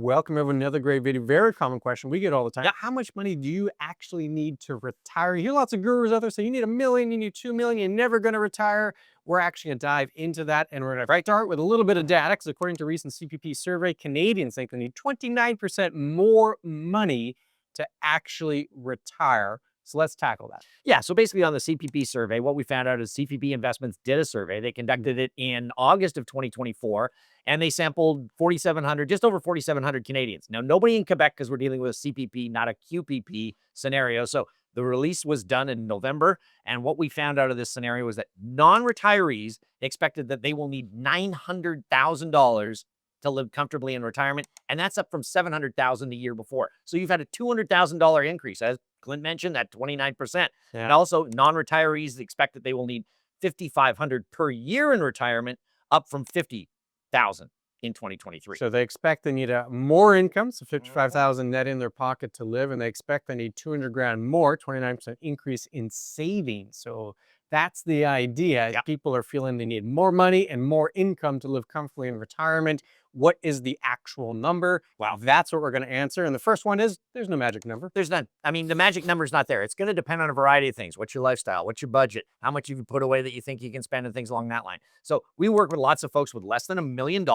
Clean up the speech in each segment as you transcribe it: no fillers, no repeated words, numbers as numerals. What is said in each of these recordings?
Welcome to another great video. Very common question we get all the time. Yeah. How much money do you actually need to retire? You hear lots of gurus out there say you need $1 million, you need $2 million, you're never going to retire. We're actually going to dive into that, and we're going to start with a little bit of data because according to a recent CPP survey, Canadians think they need 29% more money to actually retire. So let's tackle that. Yeah. So basically, on the CPP survey, what we found out is CPP Investments did a survey. They conducted it in August of 2024, and they sampled 4,700, just over 4,700 Canadians. Now, nobody in Quebec because we're dealing with a CPP, not a QPP scenario. So the release was done in November. And what we found out of this scenario was that non retirees expected that they will need $900,000 to live comfortably in retirement. And that's up from $700,000 the year before. So you've had a $200,000 increase. As Clint mentioned, that 29%. Yeah. And also non-retirees expect that they will need $5,500 per year in retirement, up from $50,000 in 2023. So they expect they need more income, so 55,000 net in their pocket to live, and they expect they need 200 grand more, 29% increase in savings. So that's the idea. Yeah. People are feeling they need more money and more income to live comfortably in retirement. What is the actual number? Wow. That's what we're going to answer. And the first one is there's no magic number. There's none. I mean, the magic number is not there. It's going to depend on a variety of things. What's your lifestyle? What's your budget? How much you've put away that you think you can spend and things along that line. So we work with lots of folks with less than $1 million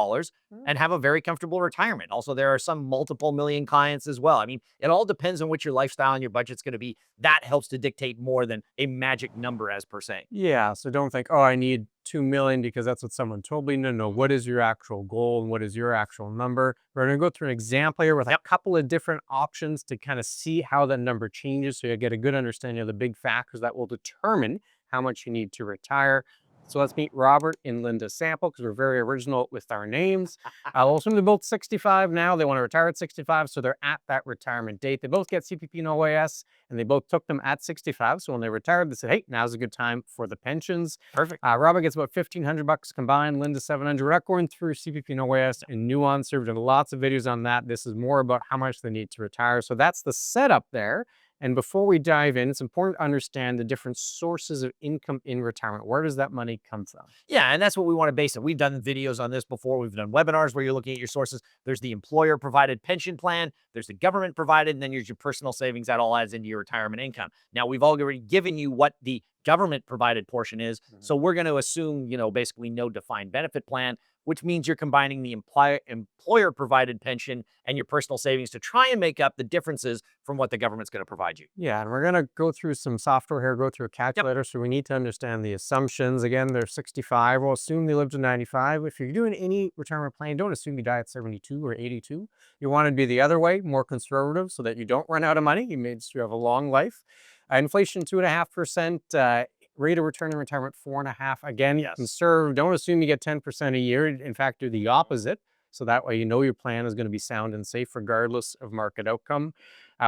and have a very comfortable retirement. Also, there are some multiple million clients as well. I mean, it all depends on what your lifestyle and your budget's going to be. That helps to dictate more than a magic number as per se. Yeah, so don't think, oh, I need 2 million because that's what someone told me. No, what is your actual goal and what is your actual number? We're going to go through an example here with a couple of different options to kind of see how that number changes so you get a good understanding of the big factors that will determine how much you need to retire. So let's meet Robert and Linda Sample because we're very original with our names. I'll assume they're both 65 now. They want to retire at 65, so they're at that retirement date. They both get CPP and OAS, and they both took them at 65. So when they retired, they said, hey, now's a good time for the pensions. Perfect. Robert gets about $1,500 combined, Linda 700. We're not going through CPP and OAS and nuance. We've done lots of videos on that. This is more about how much they need to retire. So that's the setup there. And before we dive in, it's important to understand the different sources of income in retirement. Where does that money come from? Yeah, and that's what we want to base it. We've done videos on this before. We've done webinars where you're looking at your sources. There's the employer-provided pension plan. There's the government-provided, and then there's your personal savings. That all adds into your retirement income. Now, we've already given you what the government-provided portion is. So we're going to assume, basically no defined benefit plan, which means you're combining the employer-provided pension and your personal savings to try and make up the differences from what the government's going to provide you. Yeah, and we're going to go through some software here, go through a calculator. So we need to understand the assumptions. Again, they're 65. We'll assume they live to 95. If you're doing any retirement plan, don't assume you die at 72 or 82. You want to be the other way, more conservative, so that you don't run out of money. You have a long life. Inflation 2.5%. Rate of return in retirement 4.5%. Again, conserve. Don't assume you get 10% a year. In fact, do the opposite. So that way, your plan is going to be sound and safe regardless of market outcome.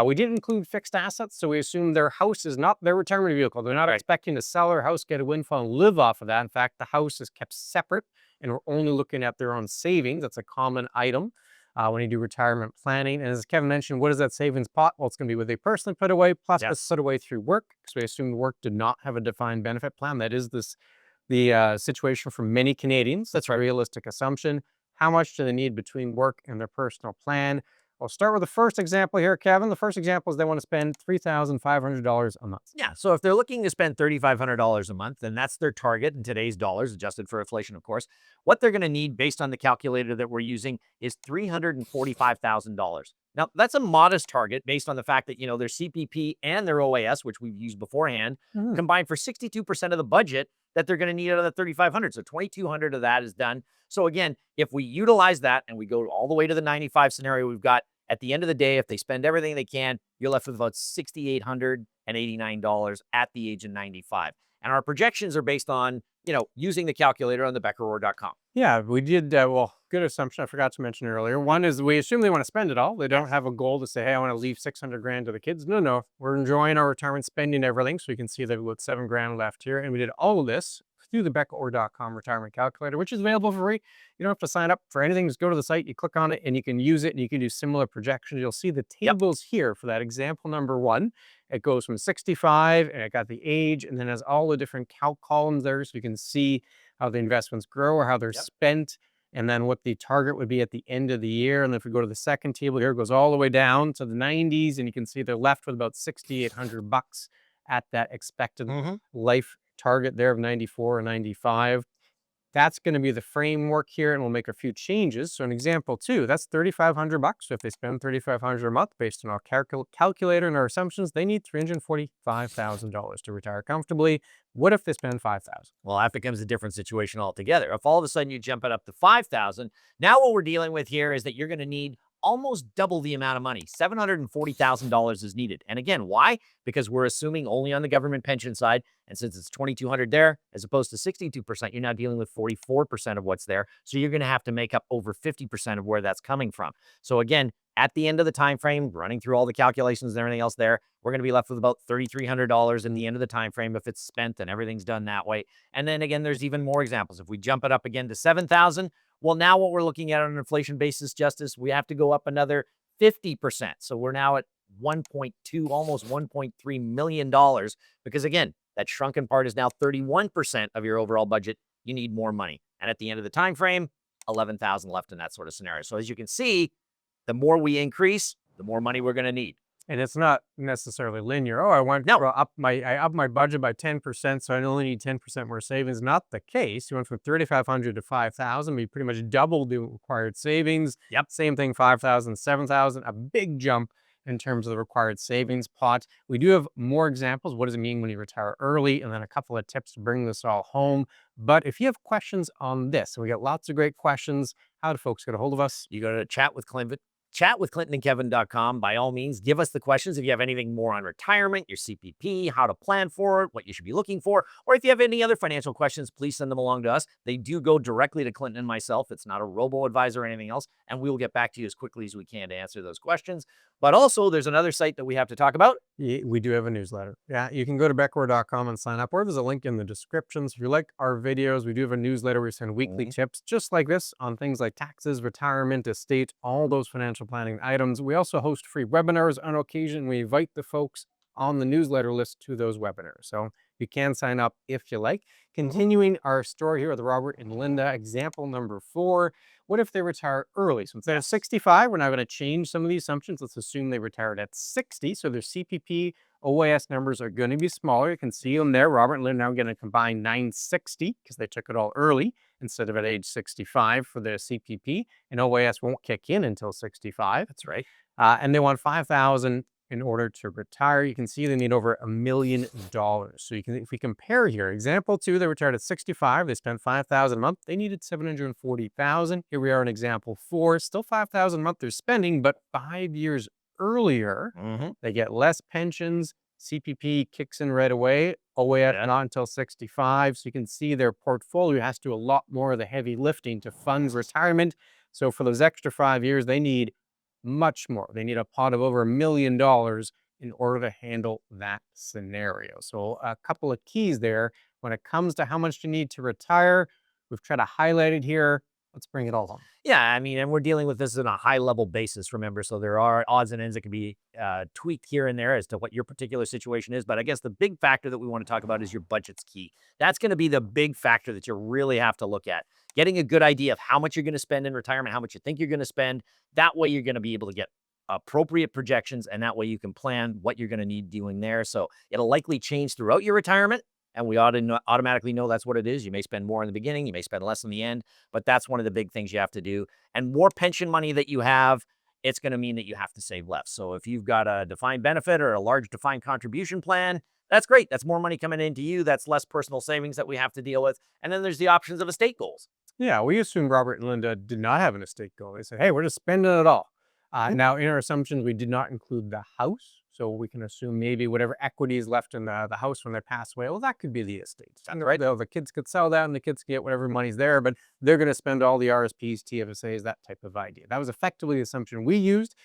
We did include fixed assets. So we assume their house is not their retirement vehicle. They're not expecting to sell their house, get a windfall, and live off of that. In fact, the house is kept separate and we're only looking at their own savings. That's a common item when you do retirement planning. And as Kevin mentioned, what is that savings pot? Well, it's going to be what they personally put away, plus what's put away through work, because we assume work did not have a defined benefit plan. That is the situation for many Canadians. That's a realistic assumption. How much do they need between work and their personal plan? I'll start with the first example here, Kevin. The first example is they want to spend $3,500 a month. Yeah, so if they're looking to spend $3,500 a month, then that's their target in today's dollars, adjusted for inflation, of course. What they're going to need based on the calculator that we're using is $345,000. Now, that's a modest target based on the fact that, their CPP and their OAS, which we've used beforehand, combined for 62% of the budget that they're going to need out of the 3,500. So 2,200 of that is done. So again, if we utilize that and we go all the way to the 95 scenario we've got, at the end of the day, if they spend everything they can, you're left with about $6,889 at the age of 95. And our projections are based on, using the calculator on the beckerroar.com. Yeah, we did. Good assumption. I forgot to mention earlier. One is we assume they want to spend it all. They don't have a goal to say, hey, I want to leave 600 grand to the kids. No. We're enjoying our retirement, spending everything. So you can see that we've got 7 grand left here. And we did all of this through the beckerroar.com retirement calculator, which is available for free. You don't have to sign up for anything. Just go to the site, you click on it, and you can use it, and you can do similar projections. You'll see the tables here for that example number 1. It goes from 65, and it got the age, and then has all the different columns there, so you can see how the investments grow or how they're spent. and then what the target would be at the end of the year. And if we go to the second table here, it goes all the way down to the 90s, and you can see they're left with about $6,800 at that expected life target there of 94 or 95. That's going to be the framework here, and we'll make a few changes. So an example two, that's $3,500. So if they spend $3,500 a month based on our calculator and our assumptions, they need $345,000 to retire comfortably. What if they spend $5,000? Well, that becomes a different situation altogether. If all of a sudden you jump it up to 5,000, now what we're dealing with here is that you're going to need almost double the amount of money. $740,000 is needed. And again, why? Because we're assuming only on the government pension side. And since it's 2,200 there, as opposed to 62%, you're now dealing with 44% of what's there. So you're going to have to make up over 50% of where that's coming from. So again, at the end of the time frame, running through all the calculations and everything else there, we're going to be left with about $3,300 in the end of the time frame if it's spent and everything's done that way. And then again, there's even more examples. If we jump it up again to 7,000, well, now what we're looking at on an inflation basis, Justice, we have to go up another 50%. So we're now at 1.2, almost $1.3 million, because again, that shrunken part is now 31% of your overall budget. You need more money. And at the end of the time frame, 11,000 left in that sort of scenario. So as you can see, the more we increase, the more money we're going to need. And it's not necessarily linear. Oh, I want to up my budget by 10%, so I only need 10% more savings. Not the case. You went from 3,500 to 5,000. We pretty much doubled the required savings. Yep. Same thing, 5,000, 7,000. A big jump in terms of the required savings pot. We do have more examples. What does it mean when you retire early? And then a couple of tips to bring this all home. But if you have questions on this, and we got lots of great questions, how do folks get a hold of us? You go to chatwithclintonandkevin.com. By all means, give us the questions. If you have anything more on retirement, your CPP, how to plan for it, what you should be looking for, or if you have any other financial questions, please send them along to us. They do go directly to Clinton and myself. It's not a robo-advisor or anything else, and we will get back to you as quickly as we can to answer those questions. But also, there's another site that we have to talk about. We do have a newsletter. Yeah, you can go to becker.com and sign up, or there's a link in the description. So if you like our videos, we do have a newsletter. We send weekly tips just like this on things like taxes, retirement, estate, all those financial planning items. We also host free webinars on occasion. We invite the folks on the newsletter list to those webinars. So you can sign up if you like. Continuing our story here with Robert and Linda, example number 4. What if they retire early? So instead of 65, we're now going to change some of the assumptions. Let's assume they retired at 60. So their CPP OAS numbers are going to be smaller. You can see them there. Robert and Linda are now going to combine 960 because they took it all early instead of at age 65 for their CPP. And OAS won't kick in until 65. That's right. And they want 5,000 in order to retire. You can see they need over $1 million. So you can, if we compare here, example 2, they retired at 65. They spent 5,000 a month. They needed 740,000. Here we are in example 4, still 5,000 a month they're spending, but 5 years earlier, they get less pensions. CPP kicks in right away. OAS not until 65. So you can see their portfolio has to do a lot more of the heavy lifting to fund retirement. So for those extra 5 years, they need much more. They need a pot of over $1 million in order to handle that scenario. So a couple of keys there when it comes to how much you need to retire. We've tried to highlight it here. Let's bring it all home. Yeah, I mean, and we're dealing with this on a high level basis, remember, so there are odds and ends that can be tweaked here and there as to what your particular situation is. But I guess the big factor that we want to talk about is your budget's key. That's going to be the big factor that you really have to look at. Getting a good idea of how much you're going to spend in retirement, how much you think you're going to spend. That way you're going to be able to get appropriate projections, and that way you can plan what you're going to need doing there. So it'll likely change throughout your retirement. And we ought to automatically know that's what it is. You may spend more in the beginning, you may spend less in the end, but that's one of the big things you have to do. And more pension money that you have, it's going to mean that you have to save less. So if you've got a defined benefit or a large defined contribution plan, that's great. That's more money coming into you. That's less personal savings that we have to deal with. And then there's the options of estate goals. Yeah, we assume Robert and Linda did not have an estate goal. They said, hey, we're just spending it all. Now, in our assumptions, we did not include the house. So we can assume maybe whatever equity is left in the house when they pass away, well, that could be the estate. That's right. The kids could sell that and the kids get whatever money's there, but they're going to spend all the RSPs, TFSAs, that type of idea. That was effectively the assumption we used.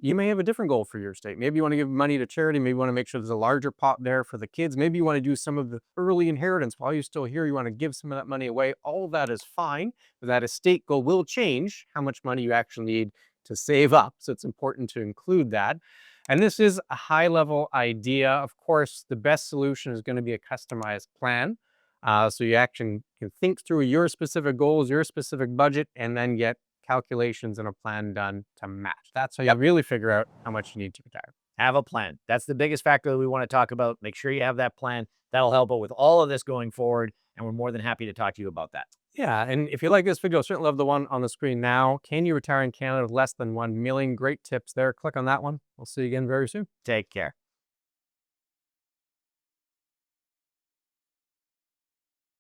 You may have a different goal for your estate. Maybe you want to give money to charity. Maybe you want to make sure there's a larger pot there for the kids. Maybe you want to do some of the early inheritance. While you're still here, you want to give some of that money away. All of that is fine, but that estate goal will change how much money you actually need to save up. So it's important to include that. And this is a high-level idea. Of course, the best solution is going to be a customized plan. So you actually can think through your specific goals, your specific budget, and then get calculations and a plan done to match. That's how you really figure out how much you need to retire. Have a plan. That's the biggest factor that we want to talk about. Make sure you have that plan. That'll help out with all of this going forward. And we're more than happy to talk to you about that. Yeah, and if you like this video, certainly love the one on the screen now. Can you retire in Canada with less than 1 million? Great tips there. Click on that one. We'll see you again very soon. Take care.